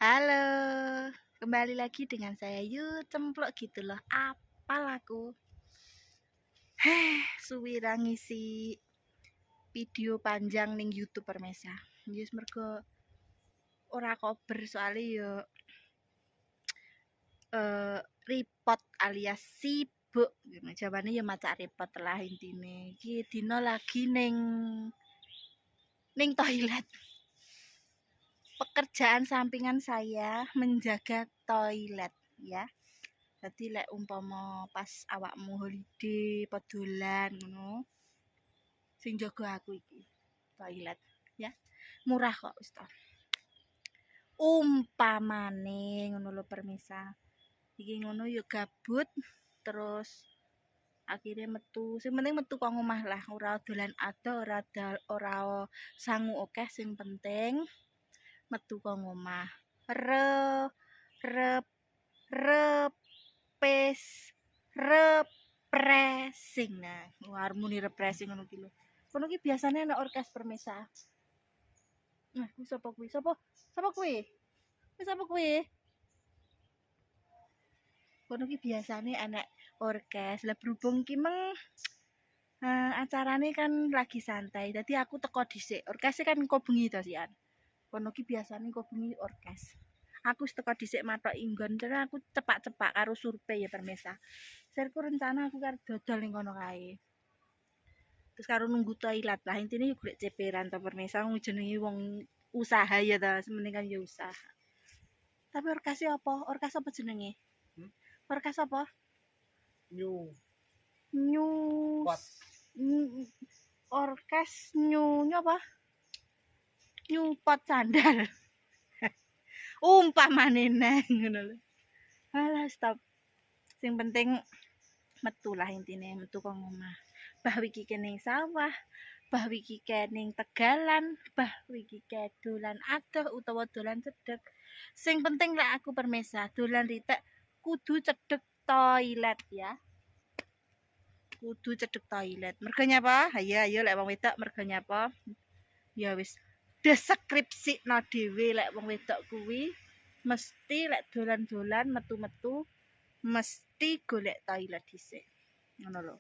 Halo, kembali lagi dengan saya Yu Cemplok gitu loh. Apal aku. Suwira ngisi video panjang ning YouTube permesa. Yes mergo ora kober soalnya yo repot alias sibuk. Jawabannya ya maca repot lah intine. Iki dino lagi ning toilet. Pekerjaan sampingan saya menjaga toilet ya. Jadi lek umpama pas awakmu holiday pedolan ngono sing jaga aku iki toilet ya. Murah kok wis to. Umpamane ngono lho permisa. Iki ngono ya gabut terus akhirnya metu. Sing penting metu kok omah lah, ora dolan ado, ora sangu akeh, sing penting metu kok omah. Rep repressing. Nah, harmoni repressing ngono ki lho. Kono ki biasane ana orkes permesa. Nah, kuwi sapa kuwi? Sapa kuwi? Kuwi sapa kuwi? Kono ki biasane ana orkes. Lah berhubung ki meng acarane kan lagi santai. Dadi aku teko dhisik. Orkese kan engko bengi to sian. Kono ki biasane engko bengi orkes. Aku teko dhisik matok inggon karena aku cepak-cepak karo survei ya permesa. Serku rencana aku karo dodol ning kono kae. Terus karo nunggu toilet lah intine yo golek ceperan to permesa jenenge wong usaha ya ta, sementing kan ya usaha. Tapi orkase apa? Orkas apa jenenge? Orkas apa? New. Orkes new apa? New pot sandal. Umpamane neng ngono lho. Alah stop. Sing penting metu lah intine, metu kok omah. Bah wiki kening sawah, bah wiki kening tegalan, bah wiki dolan adoh utawa dolan cedhek. Sing penting lek aku permesa, dolan ritek kudu cedhek toilet ya. Kudu cedhek toilet. Mergo nyapa? Ayo lek wong wedok mergo nyapa? Ya wis deskripsikno dhewe lek wong wedok kuwi mesti lek dolan-dolan metu-metu mesti golek toilet dhisik. Ngono lho.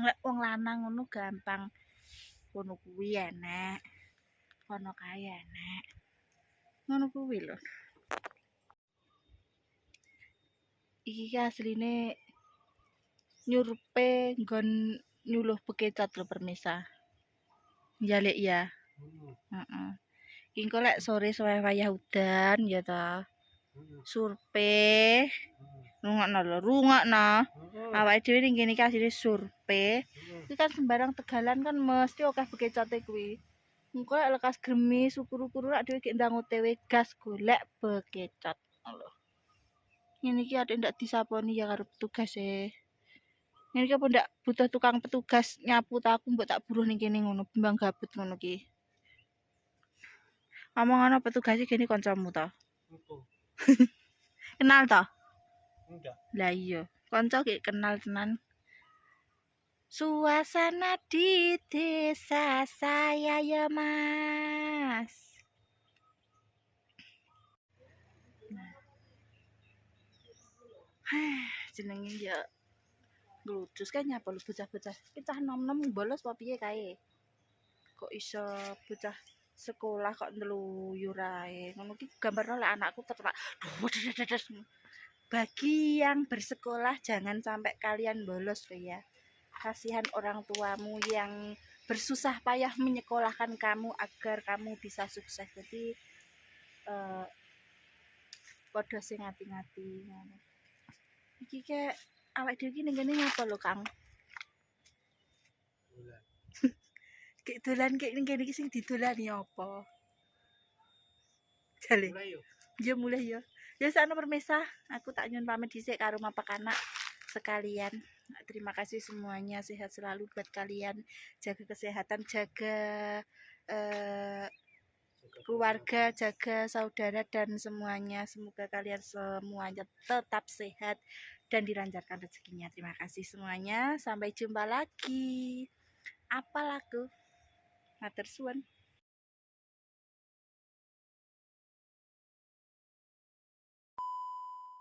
Lek wong lanang ngono gampang. Kono kuwi enek. Kono kae enek. Ngono kuwi lho. Iki asline nyurpe nggon nyuluh bekecot lho permisa. Jalik ya. Heeh. Iki engko lek sore wayah udan ya ta. Surpe. Rungokno lho, rungokno. Awake dhewe ning kene iki asline surpe. Iki kan sembarang tegalan kan mesti akeh bekecote kuwi. Engko lek lekas gremis ukur-ukur lek dhewe gek ndang OTW gas golek bekecot. Lho. Ngene iki ade ndak disaponi ya karo petugas e. Ngene iki apa ndak butuh tukang petugas nyapu ta aku mbok tak buruh ning kene ngono, bimbang gabut ngono ki. Ngomong ana petugas iki kene kancamu ta? Kenal ta? Enggak. Lah iya, kanca ki kenal tenan. Suasana di desa saya ya Mas. Jenenge ya lucu kan nyapa lu bocah-bocah. Kita nom-nom bolos apa piye kae? Kok iso bocah sekolah kok ndeluyur ae. Ngono ki gambarno lek anakku ketepak. Bagi yang bersekolah jangan sampai kalian bolos loh ya. Kasihan orang tuamu yang bersusah payah menyekolahkan kamu agar kamu bisa sukses. Jadi padha sing ngati-ngati ngono. Iki kek awake dhewe iki ning kene nyapa lho, Kang? Kek dolan kek ning kene iki sing didolani apa? Jale. Ya mulai ya. Ya sana permesa, aku tak nyun pamit dhisik karo mapak anak sekalian. Terima kasih semuanya, sehat selalu buat kalian. Jaga kesehatan, jaga keluarga, jaga saudara dan semuanya. Semoga kalian semuanya tetap sehat dan dilancarkan rezekinya. Terima kasih semuanya. Sampai jumpa lagi. Apal aku. Matur suwun.